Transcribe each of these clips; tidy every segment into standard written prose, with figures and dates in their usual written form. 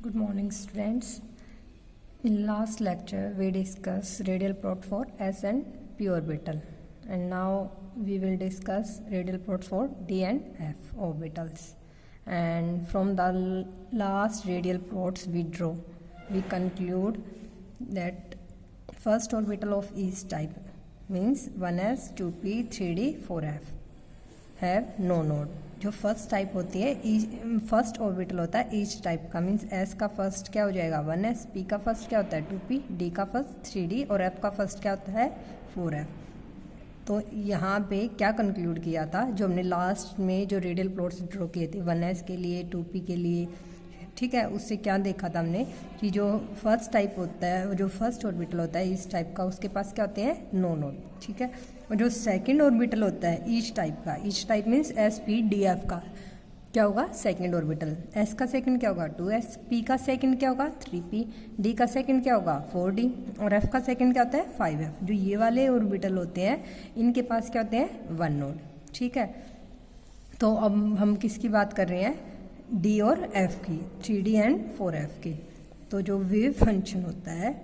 Good morning, students. In last lecture, we discussed radial plot for S and p orbital, and now we will discuss radial plot for d and f orbitals. And from the last radial plots we draw, we conclude that first orbital of each type means 1s, 2p, 3d, 4f have no node. जो first type होती है first orbital होता है each type का means S का first क्या हो जाएगा 1s, पी का फर्स्ट क्या होता है 2p, डी का फर्स्ट 3d और एफ का फर्स्ट क्या होता है 4f। तो यहाँ पे क्या कंक्लूड किया था जो हमने लास्ट में जो रेडियल प्लॉट्स ड्रॉ किए थे 1s के लिए 2p के लिए, ठीक है, उससे क्या देखा था हमने कि जो फर्स्ट टाइप होता है जो फर्स्ट ऑर्बिटल होता है इस टाइप का उसके पास क्या होते हैं नो नोड, ठीक है। और जो सेकंड ऑर्बिटल होता है ईच टाइप का, each type means S P D F का क्या होगा सेकंड ऑर्बिटल, एस का सेकंड क्या होगा 2s, पी का सेकंड क्या होगा 3p, डी का सेकंड क्या होगा 4d और एफ का सेकंड क्या होता है 5f। जो ये वाले ऑर्बिटल होते हैं इनके पास क्या होते हैं वन नोड, ठीक है। तो अब हम किसकी बात कर रहे हैं डी और एफ की, 3d एंड 4f की। तो जो वेव फंक्शन होता है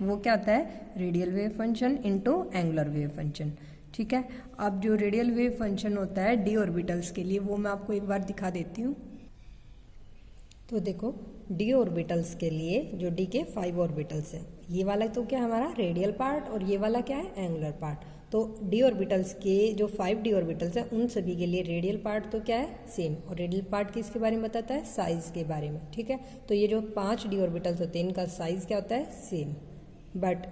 वो क्या होता है radial wave function into angular wave function, ठीक है। अब जो रेडियल वेव फंक्शन होता है डी ऑर्बिटल्स के लिए वो मैं आपको एक बार दिखा देती हूँ। तो देखो डी ऑर्बिटल्स के लिए जो डी के 5 ऑर्बिटल्स है, ये वाला तो क्या हमारा रेडियल पार्ट और ये वाला क्या है एंगुलर पार्ट। तो डी ऑर्बिटल्स के जो 5d ऑर्बिटल्स हैं उन सभी के लिए रेडियल पार्ट तो क्या है सेम, और रेडियल पार्ट किसके बारे में बताता है साइज के बारे में, ठीक है। तो ये जो 5d ऑर्बिटल्स होते हैं इनका साइज क्या होता है सेम, बट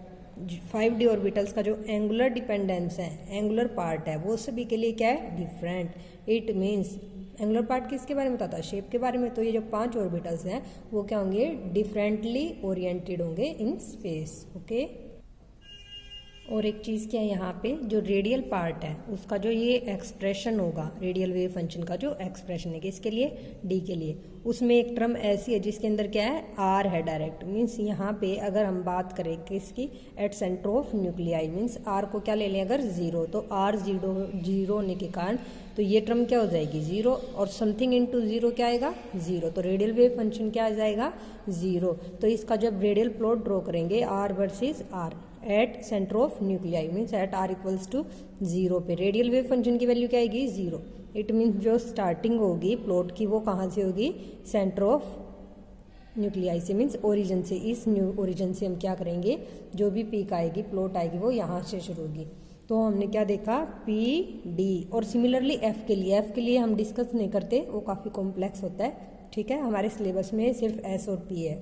5d ऑर्बिटल्स का जो एंगुलर डिपेंडेंस है एंगुलर पार्ट है वो सभी के लिए क्या है different. It means angular part किसके बारे में बताता है शेप के बारे में। तो ये जो 5 ऑर्बिटल्स हैं वो क्या होंगे डिफरेंटली ओरिएंटेड होंगे इन स्पेस, ओके। और एक चीज़ क्या है यहाँ पे जो रेडियल पार्ट है उसका जो ये एक्सप्रेशन होगा रेडियल वेव फंक्शन का जो एक्सप्रेशन है किसके लिए डी के लिए, उसमें एक टर्म ऐसी है जिसके अंदर क्या है आर है डायरेक्ट। मीन्स यहाँ पे अगर हम बात करें किसकी at centre of nuclei means r को क्या ले लें अगर जीरो, तो आर जीरो होने के कारण तो ये टर्म क्या हो जाएगी जीरो और समथिंग इनटू जीरो क्या आएगा जीरो। तो रेडियल वेव फंक्शन क्या आ जाएगा जीरो। तो इसका जब रेडियल प्लॉट ड्रॉ करेंगे r versus r at centre of nuclei means at r equals to zero पे रेडियल वेव फंक्शन की वैल्यू क्या आएगी जीरो। इट मीन्स जो स्टार्टिंग होगी प्लॉट की वो कहाँ से होगी सेंटर ऑफ न्यूक्लियाई से मीन्स ओरिजिन से। इस न्यू ओरिजिन से हम क्या करेंगे जो भी पीक आएगी प्लॉट आएगी वो यहाँ से शुरू होगी। तो हमने क्या देखा पी डी और सिमिलरली एफ के लिए हम डिस्कस नहीं करते वो काफ़ी कॉम्प्लेक्स होता है, ठीक है। हमारे सिलेबस में सिर्फ एस और पी है।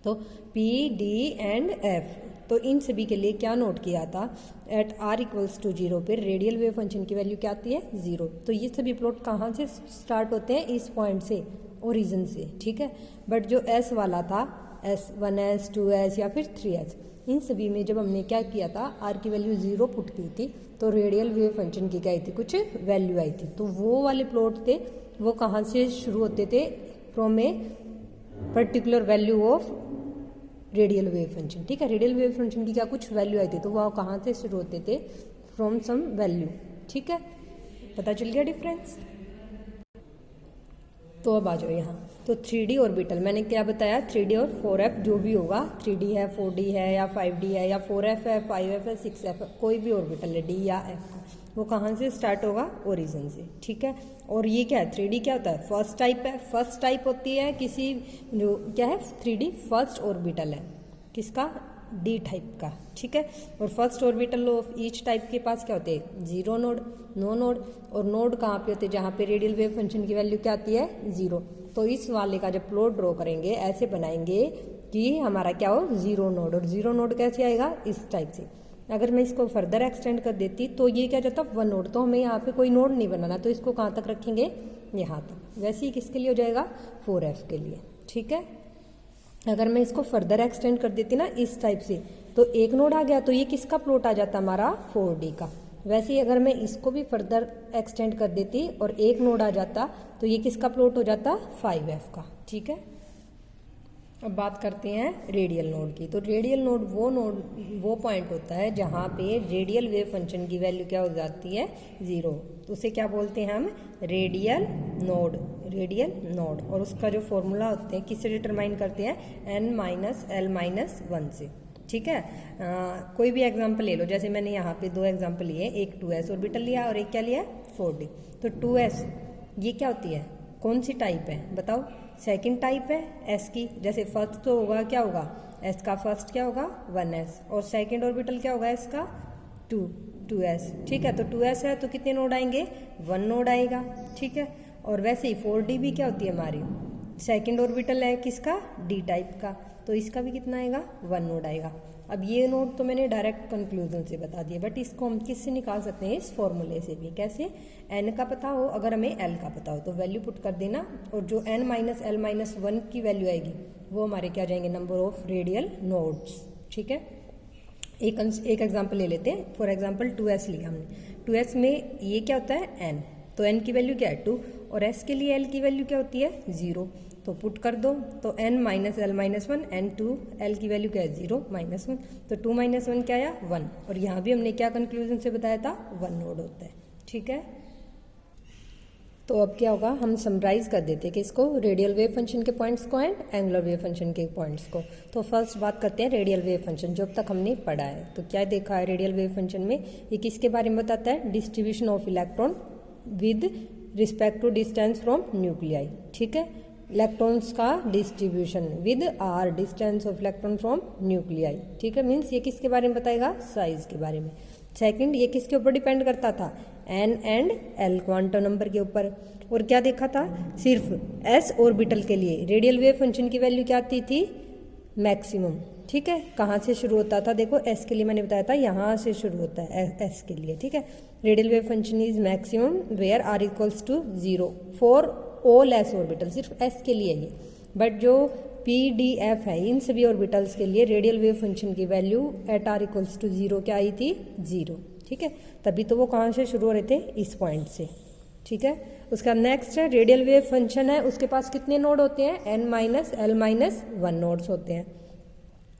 तो पी डी एंड एफ तो इन सभी के लिए क्या नोट किया था at r equals to zero पर रेडियल वेव फंक्शन की वैल्यू क्या आती है जीरो। तो ये सभी प्लॉट कहाँ से स्टार्ट होते हैं इस पॉइंट से ओरिजिन से, ठीक है। बट जो एस वाला था एस 1s 2s या फिर 3s इन सभी में जब हमने क्या किया था आर की वैल्यू जीरो पुट की थी तो रेडियल वेव फंक्शन की क्या आई थी कुछ वैल्यू आई थी। तो वो वाले प्लॉट थे वो कहाँ से शुरू होते थे from a particular value of radial wave function, ठीक है। रेडियल वेव फंक्शन की क्या कुछ वैल्यू आई थी तो वह कहाँ से शुरू होते थे फ्रॉम सम वैल्यू, ठीक है। पता चल गया डिफरेंस। तो अब आ जाओ यहाँ तो 3d ऑर्बिटल मैंने क्या बताया 3d और 4f जो भी होगा 3d है 4d है या 5d है या 4f है 5f है 6f है कोई भी ऑर्बिटल है d या f का वो कहाँ से स्टार्ट होगा ओरिजिन से, ठीक है। और ये क्या है 3d क्या होता है फर्स्ट टाइप है, फर्स्ट टाइप होती है किसी जो क्या है 3d फर्स्ट ऑर्बिटल है किसका डी टाइप का, ठीक है। और first orbital of each type के पास क्या होते हैं जीरो नोड नो नोड और नोड कहाँ पे होते हैं जहाँ पे रेडियल वेव फंक्शन की वैल्यू क्या आती है जीरो। तो इस वाले का जब प्लॉट ड्रॉ करेंगे ऐसे बनाएंगे कि हमारा क्या हो जीरो नोड, और जीरो नोड कैसे आएगा इस टाइप से। अगर मैं इसको फर्दर एक्सटेंड कर देती तो ये क्या जाता वन नोड, तो हमें यहाँ पे कोई नोड नहीं बनाना तो इसको कहाँ तक रखेंगे यहाँ तक। वैसे ही किसके लिए हो जाएगा 4f के लिए, ठीक है। अगर मैं इसको फर्दर एक्सटेंड कर देती ना इस टाइप से तो एक नोड आ गया तो ये किसका प्लॉट आ जाता हमारा 4d का। वैसे ही अगर मैं इसको भी फर्दर एक्सटेंड कर देती और एक नोड आ जाता तो ये किसका प्लॉट हो जाता 5f का, ठीक है। अब बात करते हैं रेडियल नोड की। तो रेडियल नोड वो पॉइंट होता है जहाँ पे रेडियल वेव फंक्शन की वैल्यू क्या हो जाती है जीरो, तो उसे क्या बोलते हैं हम रेडियल नोड। रेडियल नोड, और उसका जो फॉर्मूला होते हैं किससे डिटरमाइन करते हैं, n-l-1 से। ठीक है, कोई भी एग्जांपल ले लो, जैसे मैंने यहाँ पे 2 एग्जांपल लिए, एक 2s ऑर्बिटल लिया और एक क्या लिया, 4d। तो 2s ये क्या होती है, कौन सी टाइप है बताओ, सेकंड टाइप है s की। जैसे फर्स्ट तो होगा क्या होगा, s का फर्स्ट क्या होगा 1s, और सेकंड ऑर्बिटल क्या होगा s का 2s। ठीक है, तो 2s है तो कितने नोड आएंगे, 1 नोड आएगा। ठीक है, और वैसे ही 4d भी क्या होती है हमारी, सेकंड ऑर्बिटल है किसका, d टाइप का, तो इसका भी कितना आएगा, 1 नोड आएगा। अब ये नोड तो मैंने डायरेक्ट कंक्लूजन से बता दिया, बट इसको हम किससे निकाल सकते हैं, इस फॉर्मूले से भी। कैसे, n का पता हो, अगर हमें l का पता हो तो वैल्यू पुट कर देना, और जो n-l-1 की वैल्यू आएगी वो हमारे क्या जाएंगे, नंबर ऑफ रेडियल नोड्स। ठीक है, एक एग्जाम्पल ले लेते हैं। फॉर एग्जाम्पल 2s लिया हमने, 2s में ये क्या होता है n, तो n की वैल्यू क्या है 2, और s के लिए l की वैल्यू क्या होती है 0, तो पुट कर दो, तो n-l-1 n2l की वैल्यू क्या है 0 -1, तो 2 - 1 क्या आया 1, और यहाँ भी हमने क्या कंक्लूजन से बताया था 1 नोड होता है। ठीक है, तो अब क्या होगा, हम समराइज कर देते हैं कि इसको, रेडियल वेव फंक्शन के पॉइंट्स को एंड एंगुलर वेव फंक्शन के पॉइंट्स को। तो फर्स्ट बात करते हैं रेडियल वेव फंक्शन, जो अब तक हमने पढ़ा है। तो क्या देखा है रेडियल वेव फंक्शन में, ये किसके बारे में बताता है, distribution of electron with respect to distance from nuclei. ठीक है, इलेक्ट्रॉन्स का distribution with r distance of electron from nuclei. ठीक है, मीन्स ये किसके बारे में बताएगा, साइज के बारे में। सेकंड, ये किसके ऊपर डिपेंड करता था, n and l quantum number के ऊपर। और क्या देखा था, सिर्फ s ऑर्बिटल के लिए रेडियल वेव फंक्शन की वैल्यू क्या आती थी, मैक्सिमम। ठीक है, कहाँ से शुरू होता था, देखो s के लिए मैंने बताया था यहाँ से शुरू होता है s के लिए। ठीक है, radial wave function is maximum where r equals to 0 for all s orbital, सिर्फ s के लिए ये। बट जो p d f है, इन सभी ऑर्बिटल्स के लिए रेडियल वेव फंक्शन की value at r equals to 0 क्या आई थी 0। ठीक है, तभी तो वो कहाँ से शुरू हो रहे थे, इस पॉइंट से। ठीक है, उसका नेक्स्ट है रेडियल वेव फंक्शन है, उसके पास कितने नोड होते हैं, n-l-1 नोड्स होते हैं।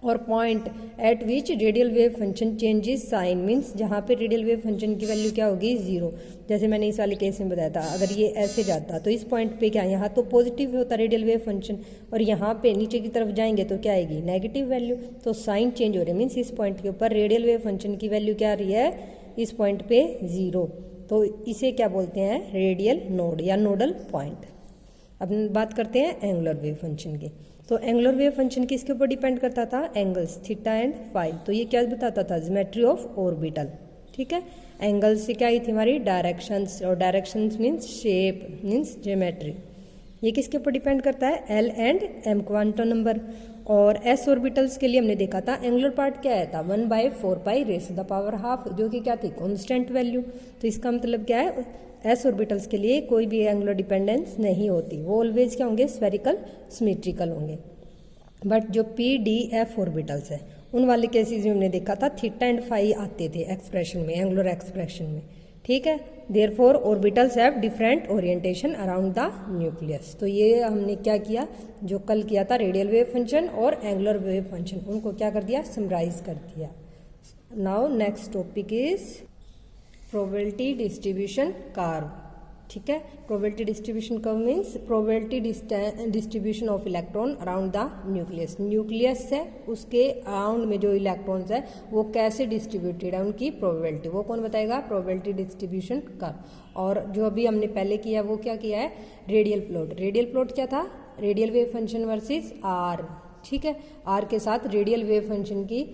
और point at which radial wave function changes sign, means जहाँ पे रेडियल वेव फंक्शन की वैल्यू क्या होगी 0। जैसे मैंने इस वाले केस में बताया था, अगर ये ऐसे जाता तो इस पॉइंट पे क्या, यहाँ तो पॉजिटिव होता रेडियल वेव फंक्शन, और यहाँ पे नीचे की तरफ जाएंगे तो क्या आएगी, नेगेटिव वैल्यू। तो साइन चेंज हो रही है, मीन्स इस पॉइंट के ऊपर रेडियल वेव फंक्शन की वैल्यू क्या आ रही है, इस पॉइंट पे 0। तो इसे क्या बोलते हैं, रेडियल नोड या नोडल पॉइंट। अब बात करते हैं एंगुलर वेव फंक्शन की। तो एंगुलर वेव फंक्शन किसके ऊपर डिपेंड करता था, एंगल्स थीटा एंड फाई। तो ये क्या बताता था, ज्योमेट्री ऑफ ऑर्बिटल। ठीक है, एंगल्स से क्या आई थी हमारी, डायरेक्शंस, और directions means shape means geometry. ये किसके ऊपर डिपेंड करता है, l and m quantum number. और एस ऑर्बिटल्स के लिए हमने देखा था एंगुलर पार्ट क्या आया था, 1/4π⁻², जो कि क्या थी, कांस्टेंट वैल्यू। तो इसका मतलब क्या है, एस ऑर्बिटल्स के लिए कोई भी एंगुलर डिपेंडेंस नहीं होती, वो ऑलवेज क्या होंगे, स्फेरिकल सिमेट्रिकल होंगे। बट जो पी डी एफ ऑर्बिटल्स है, उन वाले केसेस में हमने देखा था थीटा एंड फाई आते थे एक्सप्रेशन में, एंगुलर एक्सप्रेशन में। ठीक है, therefore orbitals have different orientation around the nucleus. तो ये हमने क्या किया, जो कल किया था रेडियल वेव फंक्शन और एंगुलर वेव फंक्शन, उनको क्या कर दिया, समराइज कर दिया। Now next topic is probability distribution curve. ठीक है, probability distribution curve means probability distribution of electron around the nucleus. Nucleus है उसके अराउंड में जो इलेक्ट्रॉन्स है वो कैसे डिस्ट्रीब्यूटेड है, उनकी प्रोबेबिलिटी, वो कौन बताएगा, प्रोबेबिलिटी डिस्ट्रीब्यूशन कर्व। और जो अभी हमने पहले किया वो क्या किया है, रेडियल प्लॉट। रेडियल प्लॉट क्या था, radial wave function versus r. ठीक है, आर के साथ रेडियल वेव फंक्शन की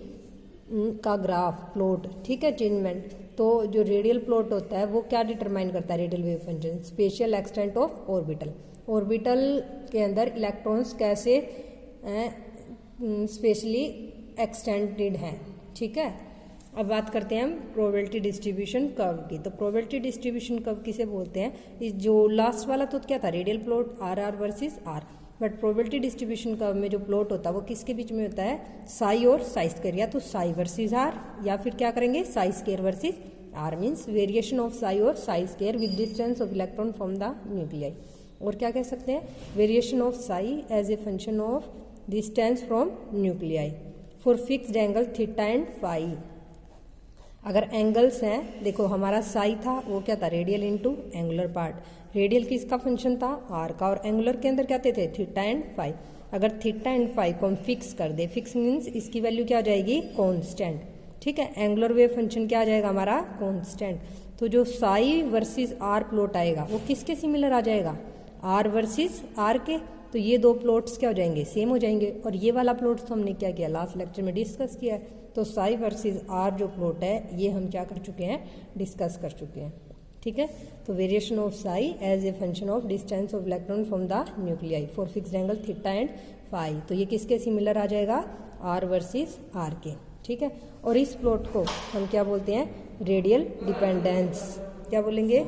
का ग्राफ प्लॉट। ठीक है, चेंजमेंट। तो जो रेडियल प्लॉट होता है वो क्या डिटरमाइन करता है, radial wave function, special extent of orbital. Orbital के अंदर इलेक्ट्रॉन्स कैसे स्पेशली एक्सटेंडेड हैं। ठीक है, अब बात करते हैं हम प्रोबेबिलिटी डिस्ट्रीब्यूशन कर्व की। तो प्रोबेबिलिटी डिस्ट्रीब्यूशन कर्व किसे बोलते हैं, इस जो लास्ट वाला तो क्या था, radial plot r r versus r. But probability distribution curve में जो प्लॉट होता है वो किसके बीच में होता है, साई और साई स्क्वायर, या तो साई वर्सेस आर, या फिर क्या करेंगे, psi square versus r, means variation of psi और psi square with distance of electron from the nuclei. और क्या कह सकते हैं, variation of psi as a function of distance from nuclei for fixed angle theta and phi. अगर angles हैं, देखो हमारा साई था वो क्या था, radial into angular part. Radial किसका फंक्शन था, आर का, और एंगुलर के अंदर क्या थे थीटा एंड फाई। अगर थीटा एंड फाई को हम फिक्स कर दे, फिक्स मीन्स इसकी वैल्यू क्या आ जाएगी, कांस्टेंट, ठीक है। एंगुलर वेव फंक्शन क्या आ जाएगा हमारा, कांस्टेंट। तो जो साई वर्सेस आर प्लॉट आएगा वो किसके सिमिलर आ जाएगा, आर वर्सेस आर के। तो ये दो प्लॉट्स क्या हो जाएंगे, सेम हो जाएंगे। और ये वाला प्लॉट तो हमने क्या किया, लास्ट लेक्चर में डिस्कस किया है। तो साई वर्सेस आर जो प्लॉट है ये हम क्या कर चुके हैं, डिस्कस कर चुके हैं, ठीक है। तो variation of psi as a function of distance of electron from the nuclei for fixed angle theta and phi. तो ये किसके सिमिलर आ जाएगा, आर वर्सेस आर के, ठीक है। और इस प्लॉट को हम क्या बोलते हैं, रेडियल डिपेंडेंस। क्या बोलेंगे,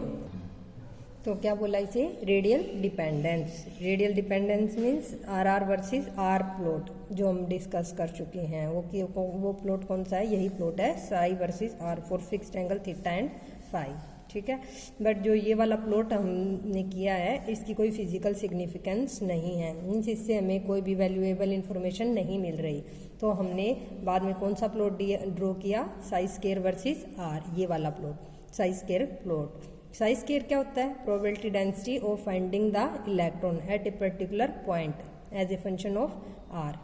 तो क्या बोला इसे, radial dependence. Radial dependence means r r versus r plot जो हम डिस्कस कर चुके हैं। वो प्लॉट कौन सा है, यही प्लॉट है psi versus r for fixed angle theta and phi, ठीक है। बट जो ये वाला प्लॉट हमने किया है इसकी कोई फिजिकल सिग्निफिकेंस नहीं है, मीन्स इससे हमें कोई भी वैल्यूएबल इंफॉर्मेशन नहीं मिल रही। तो हमने बाद में कौन सा प्लॉट ड्रॉ किया, साई स्क्वायर वर्सेस आर, ये वाला plot, psi square plot. Psi square क्या होता है, probability density of finding the electron at a particular point as a function of r,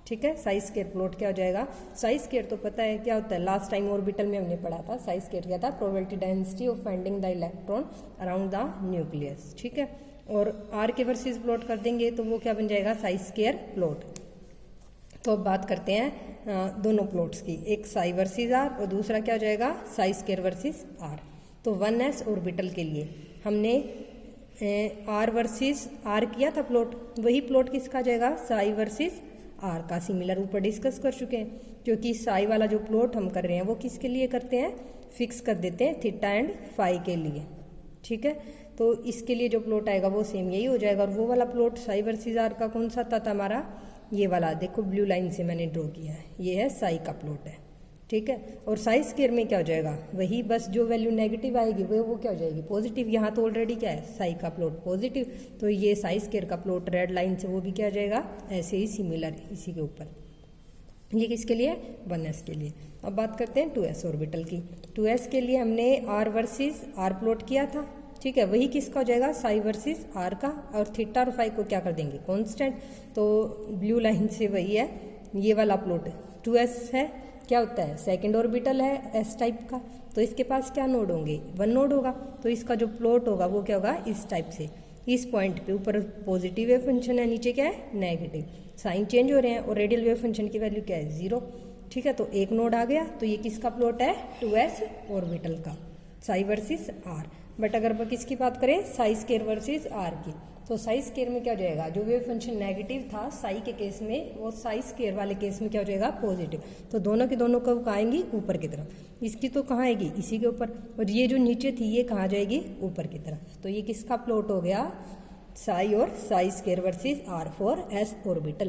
ठीक है। साई स्क्वायर प्लॉट क्या हो जाएगा, साई स्क्वायर तो पता है क्या होता है, लास्ट टाइम ऑर्बिटल में हमने पढ़ा था। साई स्क्वायर क्या था, probability density of finding the electron around the nucleus, ठीक है। और आर के वर्सेस प्लॉट कर देंगे तो वो क्या बन जाएगा, साई स्क्वायर प्लॉट। तो अब बात करते हैं दोनों प्लॉट्स की, एक साई वर्सेस आर और दूसरा क्या हो जाएगा, साई स्क्वायर वर्सेस आर। तो 1s ऑर्बिटल के लिए हमने आर वर्सेस आर किया था प्लॉट, वही प्लॉट किसका आ जाएगा, साई वर्सेस आर का। सिमिलर ऊपर डिस्कस कर चुके हैं, क्योंकि साई वाला जो प्लॉट हम कर रहे हैं वो किसके लिए करते हैं, फिक्स कर देते हैं थीटा एंड फाई के लिए, ठीक है। तो इसके लिए जो प्लॉट आएगा वो सेम यही हो जाएगा। और वो वाला प्लॉट साई वर्सेस आर का कौन सा था हमारा, ये वाला, देखो ब्लू लाइन से मैंने ड्रॉ किया है, ये है साई का प्लॉट है, ठीक है। और साई स्क्वायर में क्या हो जाएगा, वही बस जो वैल्यू नेगेटिव आएगी वो क्या हो जाएगी, पॉजिटिव। यहाँ तो ऑलरेडी क्या है, साई का प्लॉट पॉजिटिव, तो ये साई स्क्वायर का प्लॉट रेड लाइन से वो भी क्या हो जाएगा, ऐसे ही सिमिलर इसी के ऊपर। ये किसके लिए, 1s के लिए। अब बात करते हैं 2s ऑर्बिटल की। 2s के लिए हमने आर वर्सेस आर प्लॉट किया था, ठीक है। वही किसका हो जाएगा, साई वर्सेस आर का। और थीटा और फाई को क्या कर देंगे, कांस्टेंट। तो ब्लू लाइन से वही है, ये वाला प्लॉट 2s है, क्या होता है, सेकंड ऑर्बिटल है एस टाइप का। तो इसके पास क्या नोड होंगे, 1 नोड होगा। तो इसका जो प्लॉट होगा वो क्या होगा, इस टाइप से। इस पॉइंट पे ऊपर पॉजिटिव वेव फंक्शन है, नीचे क्या है, नेगेटिव, साइन चेंज हो रहे हैं। और रेडियल वेव फंक्शन की वैल्यू क्या है, 0, ठीक है। तो एक नोड आ गया। तो ये किसका प्लॉट है, 2s ऑर्बिटल का, साई वर्सेस आर। बट अगर किसकी बात करें, साई स्क्वायर वर्सेस आर की, तो साई स्क्वायर में क्या हो जाएगा, जो वेव फंक्शन नेगेटिव था साई के केस में, वो साई स्क्वायर वाले केस में क्या हो जाएगा, पॉजिटिव। तो दोनों के दोनों कब आएंगी, ऊपर की तरफ। इसकी तो कहाँ आएगी, इसी के ऊपर। और ये जो नीचे थी ये कहाँ जाएगी, ऊपर की तरफ। तो ये किसका प्लॉट हो गया, साई और psi square versus r for s orbital.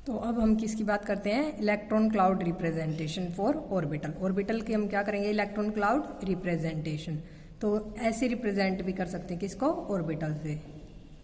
तो अब हम किसकी बात करते हैं, electron cloud representation for orbital. Orbital के हम क्या करेंगे, इलेक्ट्रॉन क्लाउड रिप्रेजेंटेशन। तो ऐसे रिप्रेजेंट भी कर सकते हैं किसको, ऑर्बिटल से,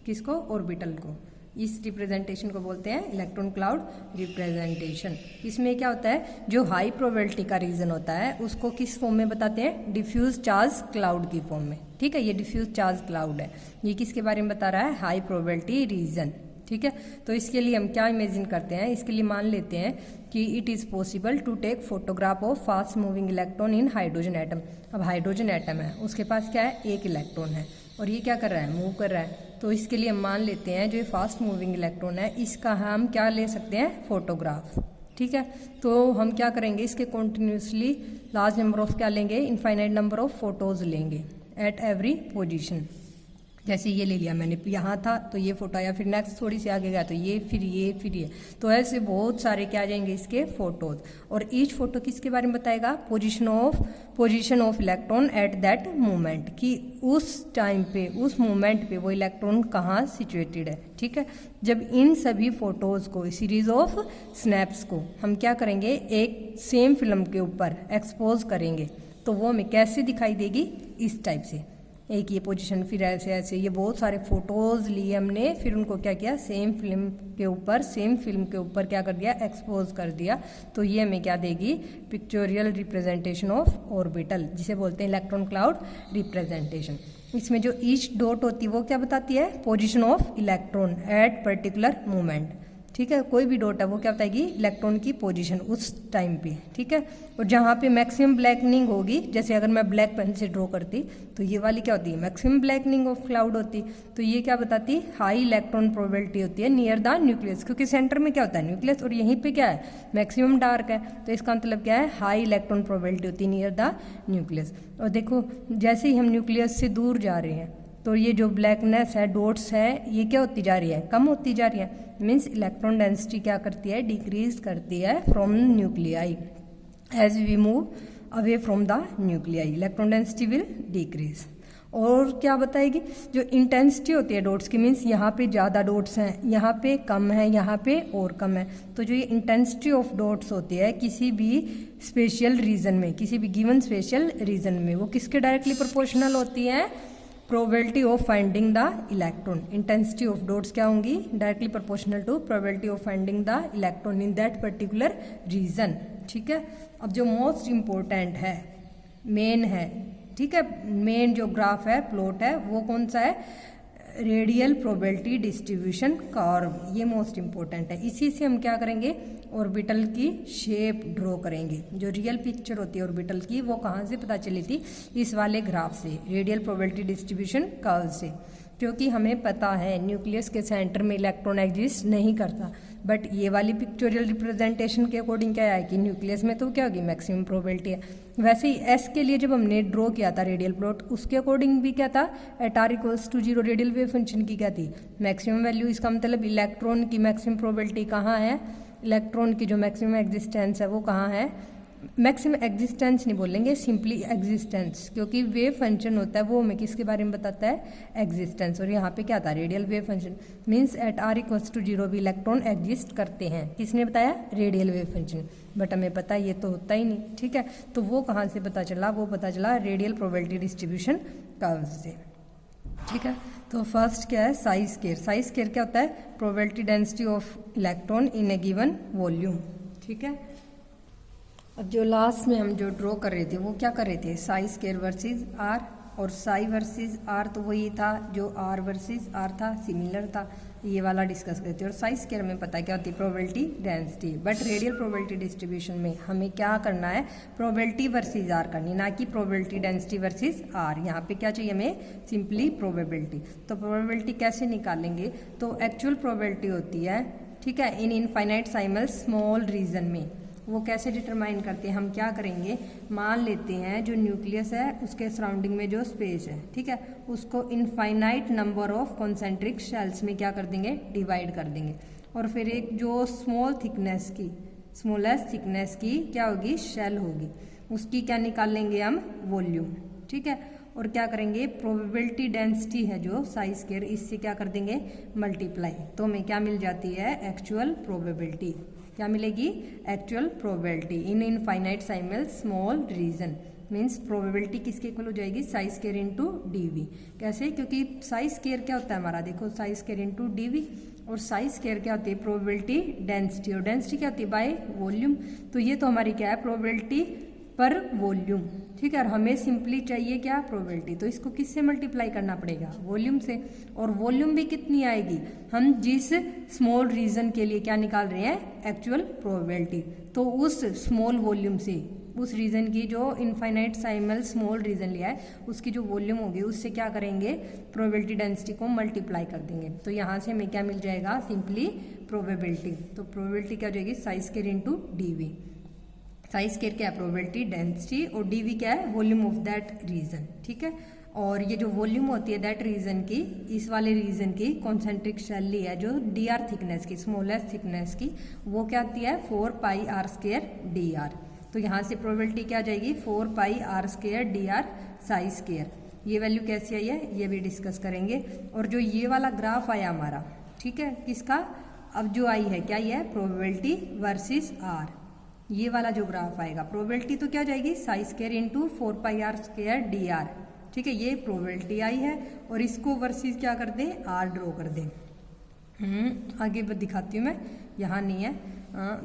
किसको, ऑर्बिटल को। इस रिप्रेजेंटेशन को बोलते हैं इलेक्ट्रॉन क्लाउड रिप्रेजेंटेशन। इसमें क्या होता है, जो हाई प्रोबेबिलिटी का रीजन होता है उसको किस फॉर्म में बताते हैं, डिफ्यूज चार्ज क्लाउड की फॉर्म में, ठीक है। ये डिफ्यूज चार्ज क्लाउड है, ये किसके बारे में बता रहा है, हाई प्रोबेबिलिटी रीजन, ठीक है। तो इसके लिए हम क्या इमेजिन करते हैं, इसके लिए मान लेते हैं कि it is possible to take photograph of fast moving electron in hydrogen atom. अब हाइड्रोजन एटम है, उसके पास क्या है, एक इलेक्ट्रॉन है, और ये क्या कर रहा है, मूव कर रहा है। तो इसके लिए हम मान लेते हैं जो फास्ट मूविंग इलेक्ट्रॉन है इसका हम क्या ले सकते हैं, फोटोग्राफ, ठीक है। तो हम क्या करेंगे, इसके कॉन्टिन्यूसली लार्ज नंबर ऑफ क्या लेंगे, इनफाइनाइट नंबर ऑफ फोटोज लेंगे एट एवरी पोजीशन। जैसे ये ले लिया मैंने, यहाँ था तो ये फोटो आया, फिर नेक्स्ट थोड़ी सी आगे गया तो ये, फिर ये, फिर ये। तो ऐसे बहुत सारे क्या आ जाएंगे इसके फोटोज। और ईच फोटो किसके बारे में बताएगा, position of electron at that moment, कि उस टाइम पे, उस मोमेंट पे वो इलेक्ट्रॉन कहाँ सिचुएटेड है, ठीक है। जब इन सभी फोटोज को, सीरीज ऑफ स्नैप्स को हम क्या करेंगे, एक सेम फिल्म के ऊपर एक्सपोज करेंगे, तो वो हमें कैसे दिखाई देगी, इस टाइप से। एक ये पोजीशन, फिर ऐसे ऐसे ये बहुत सारे फोटोज़ लिए हमने, फिर उनको क्या किया, सेम फिल्म के ऊपर क्या कर दिया, एक्सपोज कर दिया। तो ये हमें क्या देगी, पिक्चोरियल रिप्रेजेंटेशन ऑफ ऑर्बिटल, जिसे बोलते हैं इलेक्ट्रॉन क्लाउड रिप्रेजेंटेशन। इसमें जो ईच डॉट होती है वो क्या बताती है, position of electron at particular moment. ठीक है, कोई भी डॉट है वो क्या बताएगी, इलेक्ट्रॉन की पोजीशन उस टाइम पे। ठीक है, और जहाँ पे मैक्सिमम ब्लैकनिंग होगी, जैसे अगर मैं ब्लैक पेन से ड्रॉ करती तो ये वाली क्या होती है, मैक्सिमम ब्लैकनिंग ऑफ क्लाउड होती। तो ये क्या बताती, हाई इलेक्ट्रॉन प्रोबेबिलिटी होती है नियर द न्यूक्लियस, क्योंकि सेंटर में क्या होता है, न्यूक्लियस, और यहीं पे क्या है, मैक्सिमम डार्क है। तो इसका मतलब क्या है, हाई इलेक्ट्रॉन प्रोबेबिलिटी होती है नियर द न्यूक्लियस। और देखो जैसे ही हम न्यूक्लियस से दूर जा रहे हैं तो ये जो ब्लैकनेस है, डॉट्स है, ये क्या होती जा रही है, कम होती जा रही है। मीन्स इलेक्ट्रॉन डेंसिटी क्या करती है, डिक्रीज करती है from nuclei. As we move away from the nuclei electron density will decrease. और क्या बताएगी, जो इंटेंसिटी होती है डॉट्स की, मीन्स यहाँ पे ज़्यादा डॉट्स हैं, यहाँ पे कम है, यहाँ पे और कम है। तो जो ये इंटेंसिटी ऑफ डॉट्स होती है किसी भी स्पेशल रीजन में, किसी भी गिवन स्पेशल रीजन में, वो किसके डायरेक्टली प्रोपोर्शनल होती है, probability of finding the electron. Intensity of dots क्या होंगी, directly proportional to probability of finding the electron in that particular region. ठीक है, अब जो मोस्ट इम्पोर्टेंट है, मेन है, ठीक है, मेन जो ग्राफ है, प्लॉट है, वो कौन सा है, रेडियल प्रोबेबिलिटी डिस्ट्रीब्यूशन कर्व। ये मोस्ट इंपॉर्टेंट है। इसी से हम क्या करेंगे, ऑर्बिटल की शेप ड्रॉ करेंगे। जो रियल पिक्चर होती है ऑर्बिटल की, वो कहाँ से पता चली थी, इस वाले ग्राफ से, रेडियल प्रोबेबिलिटी डिस्ट्रीब्यूशन कर्व से। क्योंकि हमें पता है न्यूक्लियस के सेंटर में इलेक्ट्रॉन एग्जिस्ट नहीं करता, बट ये वाली पिक्चोरियल रिप्रेजेंटेशन के अकॉर्डिंग क्या है कि न्यूक्लियस में तो क्या होगी, मैक्सिमम प्रोबेबिलिटी है। वैसे ही एस के लिए जब हमने ड्रॉ किया था रेडियल प्लॉट, उसके अकॉर्डिंग भी क्या था, at r equals to 0 radial wave function की क्या थी, मैक्सिमम वैल्यू। इसका मतलब इलेक्ट्रॉन की मैक्सिमम प्रोबेबिलिटी कहाँ है, इलेक्ट्रॉन की जो मैक्सिमम एग्जिस्टेंस है वो कहाँ है, मैक्सिमम एग्जिस्टेंस नहीं बोलेंगे, सिंपली एग्जिस्टेंस, क्योंकि वेव फंक्शन होता है वो हमें किसके बारे में बताता है, एग्जिस्टेंस। और यहाँ पे क्या था, radial wave function, means at r equals to 0 भी इलेक्ट्रॉन एग्जिस्ट करते हैं। किसने बताया, रेडियल वेव फंक्शन, बट हमें पता है ये तो होता ही नहीं। ठीक है, तो वो कहाँ से पता चला, वो पता चला रेडियल प्रोबेबिलिटी डिस्ट्रीब्यूशन कर्व से। ठीक है, तो फर्स्ट क्या है, साइज स्केयर। साइज स्केयर क्या होता है, probability density of electron in A given volume. ठीक है, अब जो लास्ट में हम जो ड्रॉ कर रहे थे वो क्या कर रहे थे, साई स्केयर वर्सेस आर, और साई वर्सेस आर तो वही था जो आर वर्सेस आर था, सिमिलर था, ये वाला डिस्कस करते हैं। और साई स्केयर में पता है क्या होती है, probability density. But radial probability distribution में हमें क्या करना है, प्रोबेबिलिटी वर्सेस आर करनी, ना कि प्रोबेबिलिटी डेंसिटी वर्सेस आर। यहाँ पे क्या चाहिए हमें, सिंपली प्रोबेबिलिटी। तो प्रोबेबिलिटी कैसे निकालेंगे, तो एक्चुअल प्रोबेबिलिटी होती है, ठीक है, इन इनफाइनाइट साइमल स्मॉल रीजन में। वो कैसे डिटरमाइन करते हैं, हम क्या करेंगे, मान लेते हैं जो न्यूक्लियस है उसके सराउंडिंग में जो स्पेस है, ठीक है, उसको infinite number of concentric shells में क्या कर देंगे, डिवाइड कर देंगे। और फिर एक जो स्मॉलेस्ट थिकनेस की क्या होगी, शेल होगी, उसकी क्या निकाल लेंगे हम, वॉल्यूम। ठीक है, और क्या करेंगे, प्रोबेबिलिटी डेंसिटी है जो साइज स्केयर, इससे क्या कर देंगे, मल्टीप्लाई। तो हमें क्या मिल जाती है, एक्चुअल प्रोबेबिलिटी। क्या मिलेगी, actual probability in infinitesimal small region. Means probability किसके इक्वल हो जाएगी, साइज स्केयर इंटू डीवी। कैसे, क्योंकि साइज स्केयर क्या होता है हमारा, देखो साइज स्केयर इंटू डीवी, और साइज स्केयर क्या होती है, प्रोबेबिलिटी डेंसिटी, और डेंसिटी क्या होती है, बाय वॉल्यूम। तो ये तो हमारी क्या है, प्रोबेबिलिटी पर वॉल्यूम। ठीक है, और हमें सिंपली चाहिए क्या, प्रोबेबिलिटी। तो इसको किससे मल्टीप्लाई करना पड़ेगा, वॉल्यूम से। और वॉल्यूम भी कितनी आएगी, हम जिस स्मॉल रीजन के लिए क्या निकाल रहे हैं, एक्चुअल प्रोबेबिलिटी, तो उस स्मॉल वॉल्यूम से, उस रीजन की जो इनफाइनाइट साइमल स्मॉल रीजन लिया है उसकी जो वॉल्यूम होगी उससे क्या करेंगे, प्रोबेबिलिटी डेंसिटी को मल्टीप्लाई कर देंगे। तो यहाँ से हमें क्या मिल जाएगा, सिंपली प्रोबेबिलिटी। तो प्रोबेबिलिटी क्या हो जाएगी, psi square into dV. Psi square क्या है, प्रोबेबिलिटी डेंसिटी, और डीवी क्या है, वॉल्यूम ऑफ दैट रीजन। ठीक है, और ये जो वॉल्यूम होती है दैट रीजन की, इस वाले रीजन की कॉन्सेंट्रिक शेल ली है जो डी आर थिकनेस की, स्मॉलेस्ट थिकनेस की, वो क्या आती है, 4 pi r square d r. तो यहाँ से प्रोबेबिलिटी क्या आ जाएगी, 4 pi r square d r psi square. ये वैल्यू कैसी आई है, ये भी डिस्कस करेंगे। और जो ये वाला ग्राफ आया हमारा, ठीक है, किसका, अब जो आई है क्या, ये है प्रोबेबिलिटी वर्सेस आर। ये वाला जो ग्राफ आएगा, प्रोबेबिलिटी तो क्या जाएगी, psi square into 4 pi r square d r. ठीक है, ये प्रोबेबिलिटी आई है और इसको वर्सेस क्या कर दें, आर ड्रॉ कर दें। आगे दिखाती हूँ मैं, यहाँ नहीं है।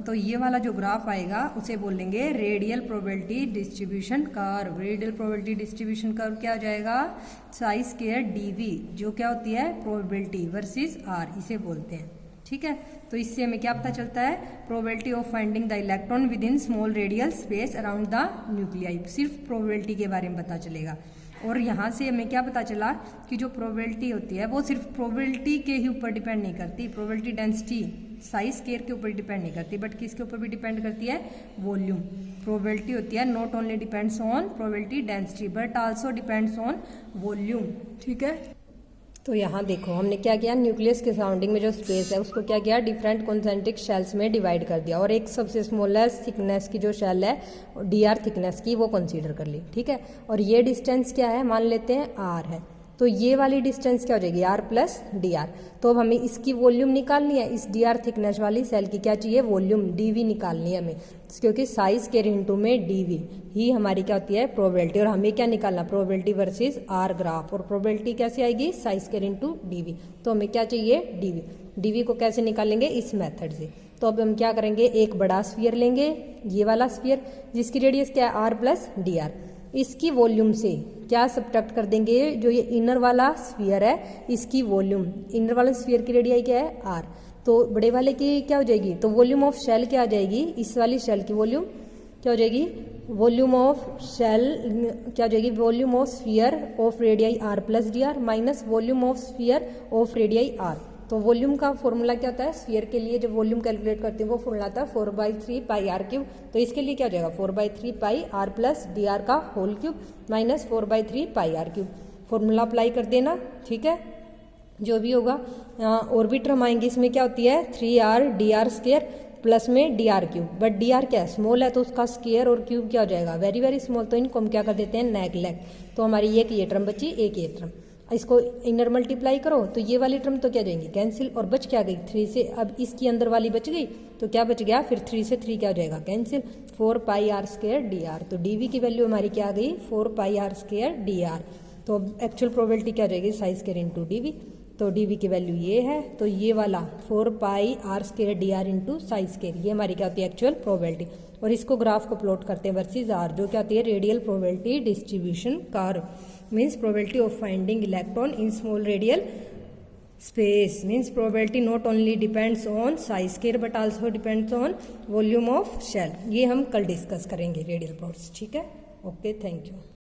तो ये वाला जो ग्राफ आएगा उसे बोलेंगे radial probability distribution curve. Radial probability distribution curve क्या हो जाएगा, साई स्क्वायर डीवी, जो क्या होती है प्रोबेबिलिटी वर्सेस आर, इसे बोलते हैं। ठीक है, तो इससे हमें क्या पता चलता है, probability of finding the electron with in small radial space around the nuclei, सिर्फ प्रोबेबिलिटी के बारे में पता चलेगा। और यहाँ से हमें क्या पता चला कि जो प्रोबेबिलिटी होती है वो सिर्फ प्रोबेबिलिटी के ही ऊपर डिपेंड नहीं करती, प्रोबेबिलिटी डेंसिटी साइज स्केयर के ऊपर डिपेंड नहीं करती, बट किसके ऊपर भी डिपेंड करती है, वॉल्यूम। प्रोबेबिलिटी होती है not only depends on probability density but also depends on volume. ठीक है, तो यहाँ देखो हमने क्या किया, न्यूक्लियस के सराउंडिंग में जो स्पेस है उसको क्या किया, डिफरेंट कॉन्सेंट्रिक शेल्स में डिवाइड कर दिया और एक सबसे स्मॉलेस्ट थिकनेस की जो शेल है डी.आर थिकनेस की वो कंसीडर कर ली। ठीक है, और ये डिस्टेंस क्या है, मान लेते हैं आर है, तो ये वाली डिस्टेंस क्या हो जाएगी, आर प्लस डी आर। तो अब हमें इसकी वॉल्यूम निकालनी है, इस डी आर थिकनेस वाली सेल की क्या चाहिए, वॉल्यूम डीवी निकालनी है हमें, क्योंकि साइज के इनटू में डीवी ही हमारी क्या होती है प्रोबेबिलिटी। और हमें क्या निकालना, प्रोबेबिलिटी वर्सेस आर ग्राफ, और प्रोबेबिलिटी कैसे आएगी, साइज के इनटू डीवी। तो हमें क्या चाहिए, डीवी। डीवी को कैसे निकालेंगे, इस मेथड से। तो अब हम क्या करेंगे, एक बड़ा स्फीयर लेंगे, ये वाला स्फीयर जिसकी रेडियस क्या है आर प्लस डी आर, इसकी वॉल्यूम से क्या सब्ट्रैक्ट कर देंगे, जो ये इनर वाला स्फीयर है इसकी वॉल्यूम, इनर वाले स्फीयर की रेडियस क्या है आर, तो बड़े वाले की क्या हो जाएगी, तो वॉल्यूम ऑफ शेल क्या आ जाएगी, इस वाली शेल की वॉल्यूम क्या हो जाएगी, वॉल्यूम ऑफ शेल क्या हो जाएगी, volume of sphere of radii r plus d r minus volume of sphere of radii r. तो वॉल्यूम का फॉर्मूला क्या होता है, स्फीयर के लिए जो वॉल्यूम कैलकुलेट करते हैं वो फॉर्मूला आता है 4/3 पाई आर क्यूब। तो इसके लिए क्या हो जाएगा, 4/3 pi r plus d r का whole cube minus 4/3 pi r cube. Formula apply कर देना। ठीक है, जो भी होगा ऑर्बिट हम आएंगे, इसमें क्या होती है 3r dr स्क्वायर प्लस में D R cube, but D R क्या है स्मॉल है तो उसका स्क्वायर और क्यूब क्या हो जाएगा, वेरी वेरी स्मॉल, तो इनको हम क्या कर देते हैं नेगलेक्ट। तो हमारी एक ये टर्म बची, एक ये टर्म, इसको इनर मल्टीप्लाई करो तो ये वाली टर्म तो क्या जाएंगी कैंसिल, और बच क्या गई 3 से, अब इसकी अंदर वाली बच गई तो क्या बच गया, फिर 3 से 3 क्या हो जाएगा cancel, 4 pi r square d r. तो डीवी की वैल्यू हमारी क्या आ गई, 4 pi r square d r. तो एक्चुअल प्रोबेबिलिटी क्या हो जाएगी, साइज स्क्वायर इंटू डीवी। तो डीवी की वैल्यू ये है, तो ये वाला 4 pi r square d r into psi square, ये हमारी क्या होती है एक्चुअल प्रोबेबिलिटी। और इसको ग्राफ को प्लॉट करते हैं वर्सेस आर, जो क्या होती है radial probability distribution curve, means probability of finding electron in small radial space, means probability not only depends on size square but also depends on volume of shell. ये हम कल discuss करेंगे radial plots. ठीक है, okay, thank you.